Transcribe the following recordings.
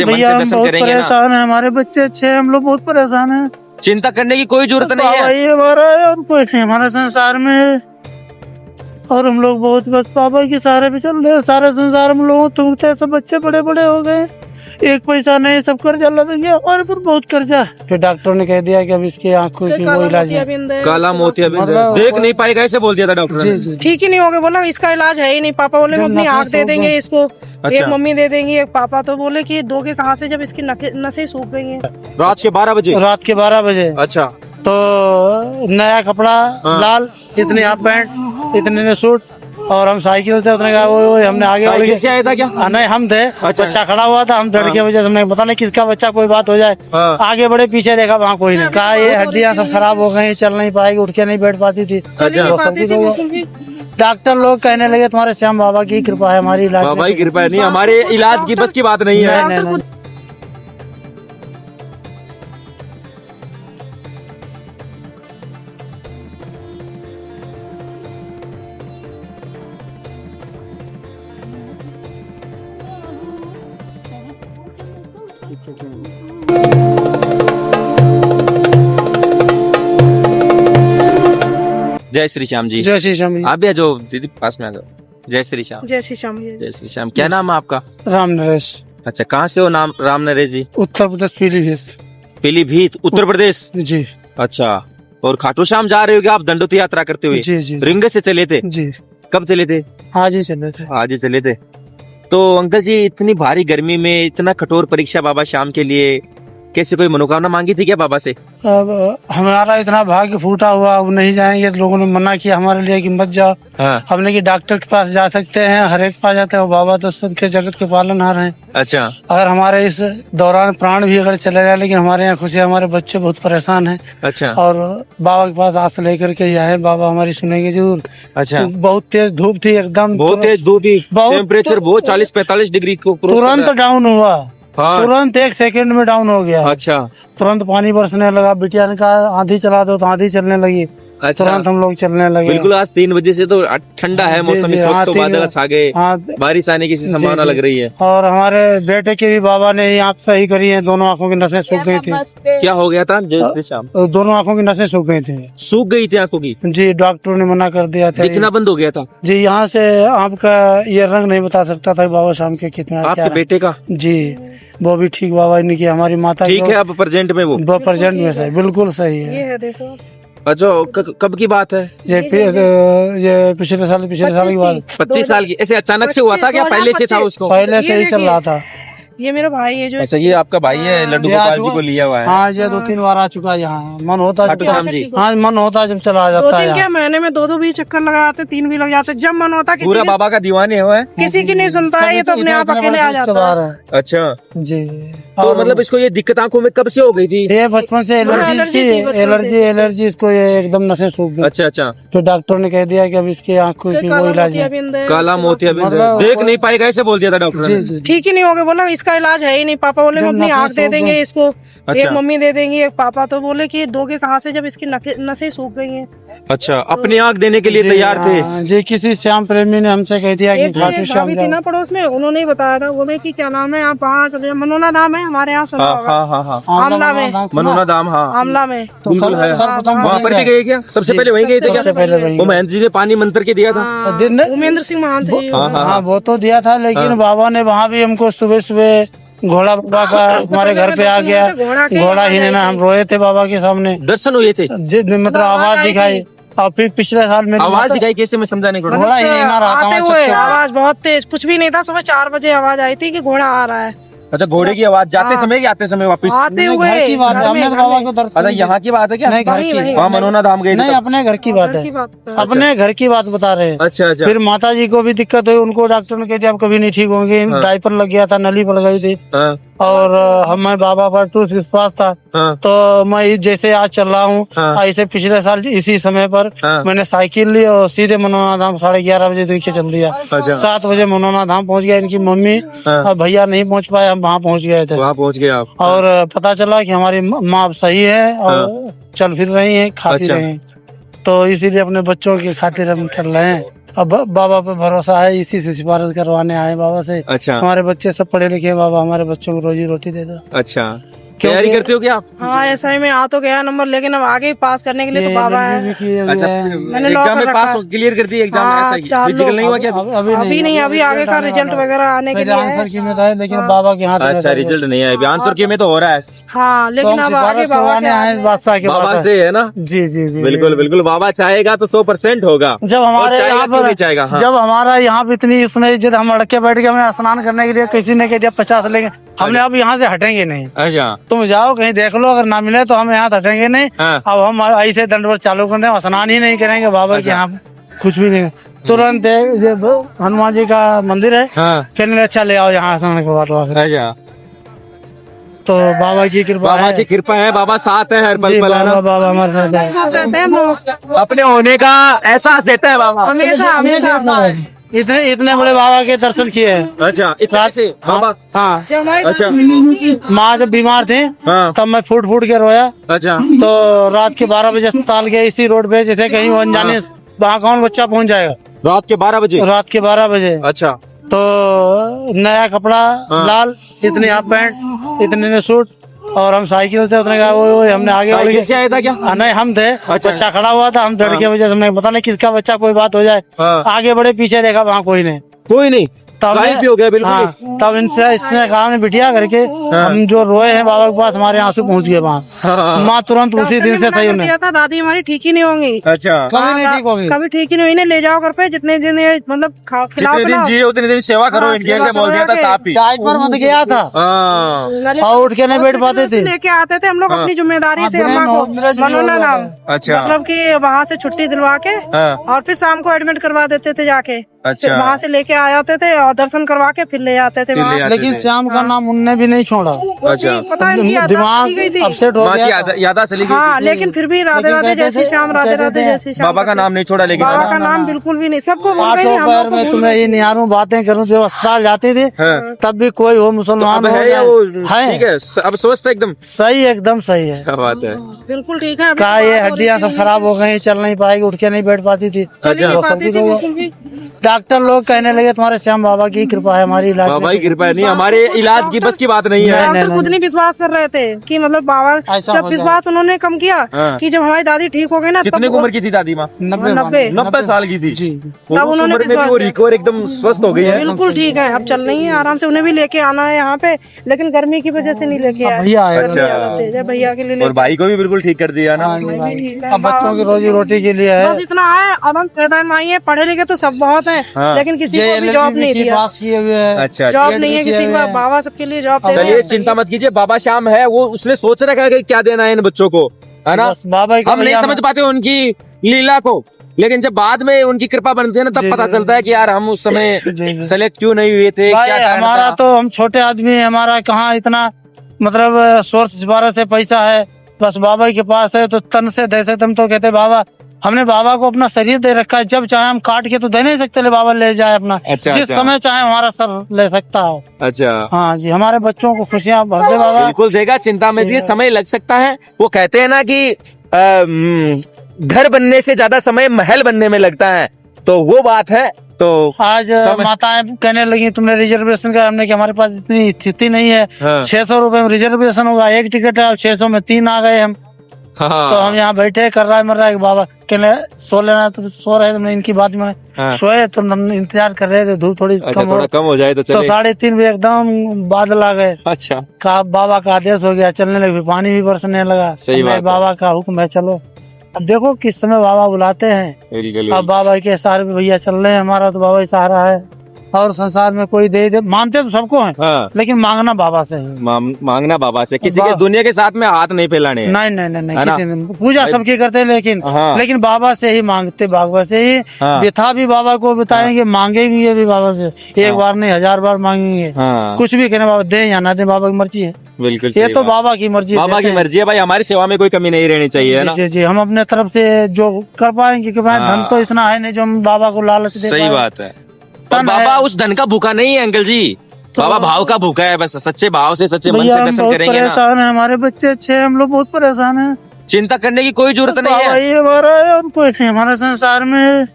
भैया हम बहुत परेशान है, हमारे बच्चे अच्छे हैं, हम लोग बहुत परेशान हैं। चिंता करने की कोई जरूरत नहीं है। भाई हमारा और कोई नहीं हमारे संसार में है। और हम लोग बहुत बस बाबा के सहारे पे चल रहे हैं। सारे संसार में लोग तुमते सब बच्चे बड़े बड़े हो गए, एक पैसा नहीं, सब कर्जा लग गया हमारे पर, बहुत कर्जा। फिर डॉक्टर ने कह दिया कि अब इसकी आंखों की वो इलाज है, काला मोतियाबिंद देख नहीं पाएगा, ऐसे बोल दिया था डॉक्टर ने। ठीक ही नहीं होगा, बोला इसका इलाज है ही नहीं। पापा बोले हम अपनी आँख दे देंगे इसको, एक मम्मी दे देंगी, एक पापा। तो बोले कि दोगे कहाँ से जब इसकी नसें सूख गई हैं। रात के 12 बजे? रात के 12 बजे। अच्छा। तो नया कपड़ा लाल, इतने हाफ पैंट, इतने ने सूट, और हम साइकिल से उतने का वो हमने आगे साइकिल से आया था क्या? नहीं हम थे। अच्छा। बच्चा खड़ा हुआ था, हम डर के वजह से हमने पता नहीं किसका बच्चा, कोई बात हो जाए। आगे बढ़े, पीछे देखा वहाँ कोई नहीं। कहा ये हड्डियाँ सब खराब हो गई, चल नहीं पाएगी, उठ के नहीं बैठ पाती थी। डॉक्टर लोग कहने लगे तुम्हारे श्याम बाबा की कृपा है, हमारी इलाज बाबा की कृपा नहीं, हमारे इलाज की बस की बात नहीं है। जय श्री श्याम जी। जय श्री श्याम। आप भी आ जाओ दीदी, पास में आ जाओ। जय श्री श्याम। जय श्री श्याम। जय श्री श्याम। क्या नाम है आपका? राम नरेश। अच्छा, कहाँ से हो नाम राम नरेश जी? उत्तर प्रदेश, पीलीभीत। पीलीभीत उत्तर प्रदेश जी। अच्छा, और खाटू श्याम जा रहे हो क्या आप दंडोती यात्रा करते हुए? जी जी। रिंग से चले थे? जी। कब चले थे? आज ही चले थे। आज ही चले थे। तो अंकल जी, इतनी भारी गर्मी में इतना कठोर परीक्षा बाबा श्याम के लिए, कैसे कोई मनोकामना मांगी थी क्या बाबा से? अब हमारा इतना भाग्य फूटा हुआ, अब नहीं जाएंगे। तो लोगों ने मना किया हमारे लिए कि मत जाओ। हाँ। हमने कि डॉक्टर के पास जा सकते हैं, हर एक पास जाते हैं, बाबा तो सबके जगत के पालनहार हैं। अच्छा। अगर हमारे इस दौरान प्राण भी अगर चले जाए, लेकिन हमारे यहाँ खुशी, हमारे बच्चे बहुत परेशान हैं। अच्छा। और बाबा के पास आस लेकर के आए, बाबा हमारी सुनेंगे जरूर। अच्छा। बहुत तेज धूप थी, एकदम बहुत तेज धूप थी, टेम्परेचर बहुत 40-45 डिग्री को तुरंत डाउन हुआ। हाँ। तुरंत 1 सेकंड में डाउन हो गया। अच्छा। तुरंत पानी बरसने लगा। बिटिया ने कहा आंधी चला दो, तो आंधी चलने लगी। अच्छा। तुरंत हम लोग चलने लगे। बिल्कुल, आज 3 बजे से तो ठंडा है मौसम, इस वक्त तो बादल छा गए, बारिश आने की संभावना लग रही है। और हमारे बेटे के भी बाबा ने आँख सही करी है, दोनों आँखों की नसें सूख गई थी। क्या हो गया था? जय श्री श्याम। दोनों आँखों की नसें सूख गई थी। सूख गई थी आंखों की? जी, डॉक्टर ने मना कर दिया था। दिखना बंद हो गया था? जी, यहाँ से आपका ये रंग नहीं बता सकता था बाबा श्याम के कितना। आपके बेटे का? जी, वो भी ठीक बाबा ने किया। हमारी माता ठीक है अब प्रेजेंट में? वो प्रेजेंट में सही, बिल्कुल सही है। ये है देखो। अच्छा, कब की बात है? ये पिछले साल की बात। 25 साल की? ऐसे अचानक से हुआ था क्या, पहले से था उसको? पहले से ही चल रहा था। ये मेरा भाई है जो। अच्छा, ये आपका भाई है, लड्डू गोपाल जी को लिया हुआ है। हाँ, ये 2-3 बार आ चुका है यहाँ। मन होता खाटू श्याम जी। हाँ, मन होता जब चला जाता है। 2-3 क्या महीने में 2 भी चक्कर लगा जाते, 3 भी लग जाते, जब मन होता। पूरा बाबा का दीवाने हुआ है, किसी की नहीं सुनता है, ये तो अपने आप अकेले आ जाता है। अच्छा जी। तो मतलब इसको ये दिक्कत आंखों में कब से हो गई थी? ये बचपन से एलर्जी इसको, ये एकदम नसें सूख गई। अच्छा अच्छा। तो डॉक्टर ने कह दिया कि अब इसकी आंखों की वो इलाज है, काला मोतियाबिंद देख नहीं पाएगा, ऐसे बोल दिया था डॉक्टर ने। ठीक ही नहीं होगा, बोला इसका इलाज है ही नहीं। पापा बोले हम अपनी आँख दे देंगे इसको, एक मम्मी दे देंगी, एक पापा। तो बोले कि दोगे कहाँ से जब इसकी नसें सूख गई हैं। अच्छा, अपनी आँख देने के लिए तैयार थे? जी, किसी श्याम प्रेमी ने हमसे कह दिया कि खाटू श्याम थी ना पड़ोस में, उन्होंने ही बताया था। बोले कि क्या नाम है, आप वहाँ चले, मनोना धाम है हमारे यहाँ, सुना होगा। हाँ, आमला में, मनोना धाम। हाँ, आमला में बिल्कुल है। वहाँ पर भी गए क्या? सबसे पहले वहीं गए थे क्या? वो महंत जी ने पानी मंत्र के दिया था, उमेंद्र सिंह महंत। हाँ, वो तो दिया था, लेकिन बाबा ने वहाँ भी हमको सुबह सुबह घोड़ा बाबा का हमारे घर पे आ गया। घोड़ा ही ना, हम रोए थे बाबा के सामने। दर्शन हुए थे? मतलब आवाज दिखाई। और फिर पिछले साल में आवाज दिखाई कैसे, मैं समझा नहीं। घोड़ा ही नहीं ना रहा था, आवाज बहुत तेज, कुछ भी नहीं था। सुबह 4 बजे आवाज आई थी कि घोड़ा आ रहा है। अच्छा, घोड़े की आवाज जाते समय कि आते समय वापस? आते हुए की बात है, हमने बाबा को दर्शन। अच्छा, यहाँ की बात है क्या? नहीं, घर की। वहाँ मनोना धाम गए? नहीं, अपने घर की बात है, अपने घर की बात बता रहे हैं। अच्छा अच्छा। फिर माता जी को भी दिक्कत हुई, उनको डॉक्टर ने कह दिया आप कभी नहीं ठीक होंगे। डायपर लग गया था, नली पड़ गई थी। और हमें बाबा पर टूट विश्वास था। तो मैं जैसे आज चल रहा हूँ, ऐसे पिछले साल इसी समय पर मैंने साइकिल ली और सीधे मनोना धाम 11:30 बजे देखे चल दिया। 7 बजे मनोना धाम पहुँच गया। इनकी मम्मी और भैया नहीं पहुँच पाए, हम वहाँ पहुँच गए थे। वहाँ पहुँच गए आप? और पता चला कि हमारी माँ अब सही है और चल फिर रही है, खा पी रहे हैं। तो इसीलिए अपने बच्चों की खातिर हम चल रहे हैं। अब बाबा पे भरोसा है, इसी से सिफारिश करवाने आए बाबा से। अच्छा। हमारे बच्चे सब पढ़े लिखे हैं, बाबा हमारे बच्चों को रोजी रोटी दे दो। अच्छा, तैयारी करते हो क्या आप? हाँ SI में आ तो गया नंबर, लेकिन अब आगे पास करने के लिए तो बाबा है। अच्छा, मैंने लॉ एग्जाम कर में रखा पास क्लियर कर दिया एग्जाम? हाँ, ऐसा चार फिजिकल लोग। नहीं हुआ क्या? अभी नहीं, अभी आगे का रिजल्ट वगैरह आने के लिए आंसर की में था, लेकिन बाबा के हाथ में अच्छा, है। रिजल्ट नहीं आया, आंसर की में तो हो रहा है। हाँ, लेकिन तो हम अब आगे सिफारिश बाबा करवाने आए बादशाह के बाबा पास। से है ना? जी जी जी, बिल्कुल बिल्कुल, बाबा चाहेगा तो 100% होगा। जब हमारे और चाहेगा यहाँ क्यों नहीं पर चाहेगा? हाँ। जब हमारा यहाँ पे इतनी उसने इज्जत, हम लड़के बैठ के हमें स्नान करने के लिए किसी ने कह दिया 50 लेंगे, हमने अब यहाँ से हटेंगे नहीं। अच्छा। तुम जाओ कहीं देख लो, अगर ना मिले तो हम यहाँ से हटेंगे नहीं। हाँ। अब हम ऐसे दंडवत चालू कर दें, स्नान ही नहीं करेंगे बाबा के यहाँ, कुछ भी नहीं। तुरंत ये हनुमान जी का मंदिर है, हाँ। कहने अच्छा ले आओ यहाँ स्नान करवा। अच्छा, तो बाबा की कृपा बाबा है। की कृपा है, बाबा साथ है हर जी, पल पल, है ना? बाबा हमारे साथ है। साथ रहते हैं हम लोग अपने होने का एहसास देता है बाबा। हमेशा हमेशा। इतने बड़े बाबा के दर्शन किए हैं। अच्छा, इतना से बाबा। हाँ, जब हमारी अच्छा। माँ जब बीमार थी हाँ। तब मैं फूट फूट के रोया। अच्छा। तो रात के 12 बजे अस्पताल गए, इसी रोड पे, जैसे कहीं वो अनजाने वहाँ कौन बच्चा पहुँच जाएगा। रात के 12 बजे? रात के 12 बजे। अच्छा। तो नया कपड़ा लाल, इतने हाफ पैंट, इतने ने सूट, और हम साइकिल से उसने कहा वो हमने आगे बढ़ साइकिल से आया था क्या? नहीं, हम थे। अच्छा। बच्चा खड़ा हुआ था, हम डर के वजह से हमने पता नहीं किसका बच्चा, कोई बात हो जाए। हाँ। आगे बढ़े, पीछे देखा वहाँ कोई नहीं। कोई नहीं, तब गायब भी हो गया बिल्कुल। हाँ, तब इसने कहा हमें बिटिया करके, हम जो रोए हैं बाबा के पास, हमारे आंसू पहुंच गए वहाँ। हाँ। माँ तुरंत उसी दिन से सही होने। दिया था दादी हमारी ठीक ही नहीं होंगी। अच्छा, कभी नहीं ठीक होगी। कभी ठीक ही नहीं हुई, इन्हें ले जाओ घर पे, जितने दिन ये मतलब खिलाओ जितने दिन पिलाओ। जिए उतने दिन सेवा करो हाँ, इनकी, सेवा ऐसे बोल करो दिया था आके। साहब ही। डाइपर मत गया था। हाँ। और उठ के नहीं बैठ पाते थे। लेके आते थे हम लोग अपनी जिम्मेदारी से अम्मा को, मनोना नाम। अच्छा। मतलब कि वहाँ से छुट्टी दिलवा के हाँ। और फिर शाम को एडमिट करवा देते थे जाके। अच्छा। फिर वहाँ से लेके आ जाते थे और दर्शन करवा के फिर ले आते थे वहाँ। लेकिन श्याम का नाम उनने भी नहीं छोड़ा। अच्छा। पता है इनकी यादाश्त दिमाग चली गई थी। अपसेट हो माँ की गया था। यादा चली गई हाँ, थी। लेकिन फिर भी राधे राधे जैसी श्याम, राधे राधे जैसी श्याम। बाबा का नाम नहीं छोड़ा, लेकिन बाबा का नाम बिल्कुल भी नहीं, सबको बोल गए आठों हम पैर लोग में को तुम्हें ये निहारूं, बातें करूं, जब अस्पताल जाते थे हाँ। तब भी कोई हो, मुसलमान अब हो है या वो ठीक है, है, अब स्वस्थ है एकदम? सही, एकदम सही है। क्या बात है। बिल्कुल ठीक है। अभी कहा तो ये बात हो हड्डियां रही सब थी, खराब हो गई, चल नहीं पाएगी, उठ के नहीं बैठ पाती थी। चल नहीं वो सब पाती कुछ थी हो गया। बिल्कुल भी। डॉक्टर लोग कहने लगे तुम्हारे श्याम बाबा की कृपा है, हमारी इलाज बाबा में की कृपा नहीं, हमारे इलाज की बस की बात नहीं है। डॉक्टर खुद नहीं विश्वास कर रहे थे कि मतलब बाबा, ऐसा जब हो विश्वास उन्होंने कम किया हाँ। कि जब हमारी दादी ठीक हो गई ना, कितने तब उम्र की थी दादी माँ? 90 साल की थी। वो तब उस उन्होंने उम्र में भी वो रिकवर एकदम स्वस्थ हो गई है। बिल्कुल ठीक है, अब चल रही है आराम से। उन्हें भी लेके आना है यहाँ पे, लेकिन गर्मी की वजह से नहीं लेके आए। भैया आए। गर्मी ज्यादा तेज है, भैया के लिए और भाई को भी बिल्कुल ठीक कर दिया ना। लेके ठीक है। अब बच्चों की रोजी रोटी के लिए है। बस इतना है, अब हम पैदाइश आई है, पढ़े लिखे तो सब बहुत है, हाँ। लेकिन किसी को भी जॉब नहीं दिया। पास किए हुए है। अच्छा, जॉब नहीं है किसी को, बाबा सबके लिए जॉब दे रहे चलिए हैं। चिंता मत कीजिए, बाबा श्याम है वो, उसने सोच रखा है कि क्या देना है इन बच्चों को, है ना? बस बाबा की हम नहीं कृपा समझ पाते उनकी लीला को, लेकिन जब बाद में उनकी कृपा बनती है ना, तब पता चलता है कि यार हम उस समय जी। सेलेक्ट क्यों नहीं हुए थे, भाई, क्या कारण हमारा था? तो, हम छोटे आदमी हैं, हमारा कहाँ इतना मतलब सोर्स सिफारिश से पैसा है, बस बाबा के पास है। तो तन से दे से तुम तो कहते बाबा, हमने बाबा को अपना शरीर दे रखा है, जब चाहे हम काट के तो दे नहीं सकते, ले बाबा ले जाए अपना। अच्छा, जिस अच्छा। समय चाहे हमारा सर ले सकता है। अच्छा, हाँ जी, हमारे बच्चों को खुशियाँ भर दे बाबा। बिल्कुल देगा, चिंता मत कीजिए, समय लग सकता है। वो कहते हैं ना कि घर बनने से ज्यादा समय महल बनने में लगता है, तो वो बात है। तो आज माताएं कहने लगी तुमने रिजर्वेशन का, हमने कि हमारे पास इतनी स्थिति नहीं है। हाँ। 600 रुपए में रिजर्वेशन होगा, एक टिकट है, 600 में 3 आ गए हम। तो हम यहाँ बैठे, कर रहा है मर रहा है, बाबा कहने सो लेना, तो सो रहे, तुमने इनकी बात में हाँ। सोए, तो हम इंतजार कर रहे थे, धूप थोड़ी अच्छा, कम थोड़ा कम हो जाए तो तो चले। 3:30 बजे एकदम बादल आ गए। अच्छा, का बाबा का आदेश हो गया, चलने लगे, पानी भी बरसने लगा। सही बात है। बाबा का हुक्म है, चलो। अब देखो किस समय बाबा बुलाते हैं। बिल्कुल। अब बाबा के सहारे पे भैया चल रहे हैं, हमारा तो बाबा ही सहारा है। और संसार में कोई दे मानते तो सबको है, हाँ। लेकिन मांगना बाबा से है। मांगना बाबा से, किसी के दुनिया के साथ में हाथ नहीं फैलाने हैं। नहीं नहीं नहीं नहीं, है ना? किसी ने पूजा सबकी करते हैं, लेकिन हाँ। लेकिन बाबा से ही मांगते, बाबा से ही। हाँ। व्यथा भी बाबा को बताएंगे, मांगेंगे ये भी बाबा से, एक बार नहीं 1000 बार मांगेंगे। हाँ। कुछ भी कहने बाबा दे या ना दे, बाबा की मर्जी है। बिल्कुल ये सही तो बात। बाबा की मर्जी, बाबा की देते हैं। मर्जी है भाई, हमारी सेवा में कोई कमी नहीं रहनी चाहिए, है ना? जी जी, हम अपने तरफ से जो कर पाएंगे, कि धन तो इतना है नहीं जो हम बाबा को लालच दे सही पाएं। बात है। और तन बाबा है। उस धन का भूखा नहीं है अंकल जी, बाबा भाव का भूखा है, बस सच्चे भाव से, सच्चे मन भैया से हम दर्शन बहुत करेंगे ना। परेशान है, हमारे बच्चे अच्छे हैं, हम लोग बहुत परेशान हैं। चिंता करने की कोई जरूरत नहीं बाबा है। ये हमारा है, हम कोई नहीं हमारे संसार में।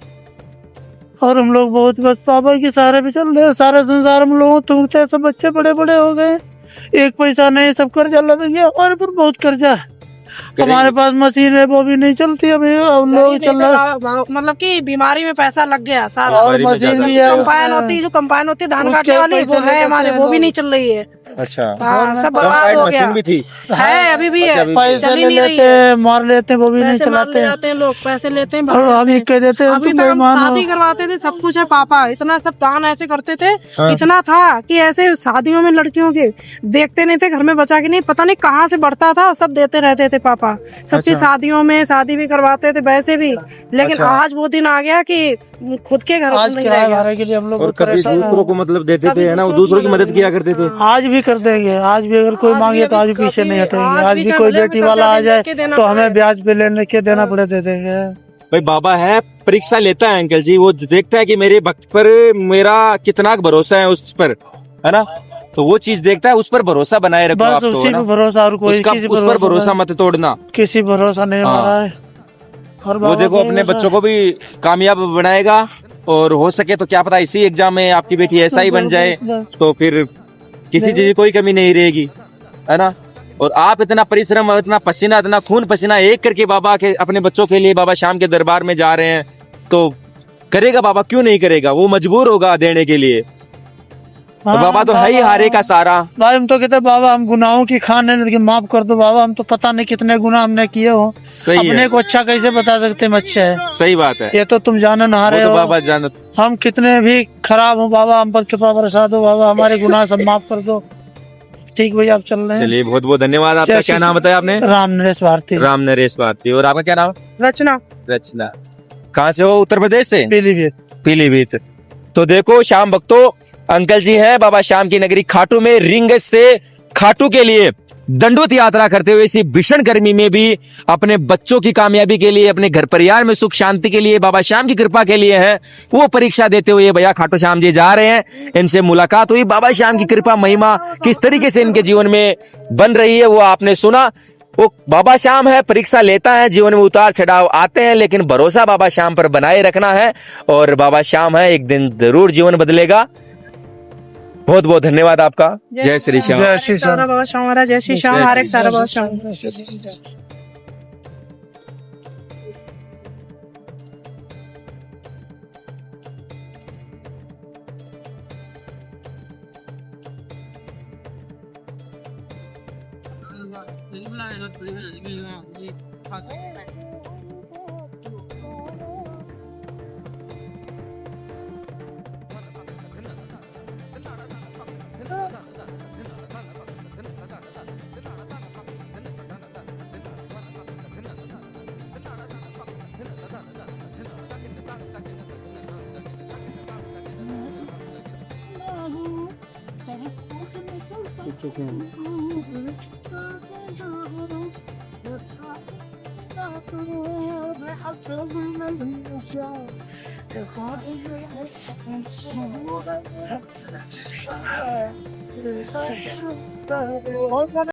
और हम लोग बहुत बस पापा के सहारे पे चल रहे हैं। सारा संसार हम लोग टूटते, सब बच्चे बड़े बड़े हो गए, एक पैसा नहीं, सब कर्जा लग गया हमारे पर, बहुत कर्जा है। हमारे पास मशीन है वो भी नहीं चलती अभी, हम लोग चल रहा, मतलब कि बीमारी में पैसा लग गया सारा। और मशीन भी है, कंपाइन होती है, जो कंपाइन होती है धान काटने वाली, वो है हमारे, वो भी नहीं चल रही है। अच्छा, हाँ, सब बर्बाद हो गया। मशीन भी थी, है अभी भी है, पैसे चल ही ले नहीं रही लेते है। हैं, मार लेते हैं, वो भी नहीं पैसे मार ले चलाते हैं। जाते हैं लोग, पैसे लेते हैं, और हम ही कह देते हैं अभी तुम तक हम बेईमान हो। शादी करवाते थे, सब कुछ है पापा, इतना सब दान ऐसे करते थे, इतना था कि ऐसे शादियों में लड़कियों के देखते नहीं थे, घर में बचा के नहीं, पता नहीं कहाँ से बढ़ता था, और सब देते रहते थे पापा। सबकी शादियों में शादी भी करवाते थे वैसे भी, लेकिन आज वो दिन आ गया कि खुद के घर आज नहीं किराया रहेगा। भाड़े के लिए हम लोग और कभी परेशान हैं। दूसरों को मतलब देते थे, है ना, वो दूसरों की मदद किया करते थे। आज भी कर देंगे, आज भी अगर कोई मांगे तो आज भी पीछे नहीं हटेंगे। आज भी कोई बेटी वाला आ जाए तो हमें ब्याज पे लेने के देना पड़े, दे देंगे। भाई बाबा है, परीक्षा लेता है अंकल जी, वो देखता है कि मेरे भक्त पर मेरा कितना भरोसा है उस पर, है ना, तो वो चीज देखता है, उस पर भरोसा बनाए रखो आप, बस तो उसी है ना, पे भरोसा, और कोई किसी उस पर भरोसा मत तोड़ना, किसी भरोसा नहीं हमारा है। और वो बाबा देखो पे अपने भरोसा- बच्चों को भी कामयाब बनाएगा, और हो सके तो क्या पता इसी एग्जाम में आपकी बेटी ऐसा ही बन जाए, तो फिर किसी चीज की कोई कमी नहीं रहेगी, है ना। और आप इतना परिश्रम, इतना पसीना, इतना खून पसीना एक करके बाबा के, अपने बच्चों के लिए बाबा श्याम के दरबार में जा रहे हैं, तो करेगा बाबा, क्यों नहीं करेगा, वो मजबूर होगा देने के लिए। तो हाँ, बाबा तो है ही हारे का सारा। भाई हम तो कहते बाबा हम गुनाहों की खान है, लेकिन माफ कर दो बाबा, हम तो पता नहीं कितने गुनाह हमने किए हो, सही अपने है, को अच्छा कैसे बता सकते हम अच्छे है, सही बात है, ये तो तुम जाने ना वो रहे तो हो। बाबा जानत। हम कितने भी खराब हो बाबा, हम पर कृपा बरसा दो बाबा, हमारे गुनाह सब माफ कर दो। ठीक भैया, आप चल रहे हैं। चलिए, बहुत बहुत धन्यवाद। आपका क्या नाम बताया आपने? राम नरेश भारती। राम नरेश भारती। और आपका क्या नाम? रचना। रचना। कहाँ से हो? उत्तर प्रदेश से? पीलीभीत। पीलीभीत। तो देखो श्याम भक्तों, अंकल जी हैं बाबा श्याम की नगरी खाटू में, रिंग से खाटू के लिए दंडोत यात्रा करते हुए इसी भीषण गर्मी में भी अपने बच्चों की कामयाबी के लिए, अपने घर परिवार में सुख शांति के लिए, बाबा श्याम की कृपा के लिए है, वो परीक्षा देते हुए भैया खाटू श्याम जी जा रहे हैं। इनसे मुलाकात हुई, बाबा श्याम की कृपा महिमा किस तरीके से इनके जीवन में बन रही है वो आपने सुना। वो बाबा श्याम है, परीक्षा लेता है, जीवन में उतार चढ़ाव आते हैं, लेकिन भरोसा बाबा श्याम पर बनाए रखना है, और बाबा श्याम है, एक दिन जरूर जीवन बदलेगा। बहुत बहुत धन्यवाद आपका। जय श्री श्याम। जय श्री श्याम। सारा बाबा श्याम महाराज, जय श्री श्याम, हर एक सारा बाबा श्याम। पीछे से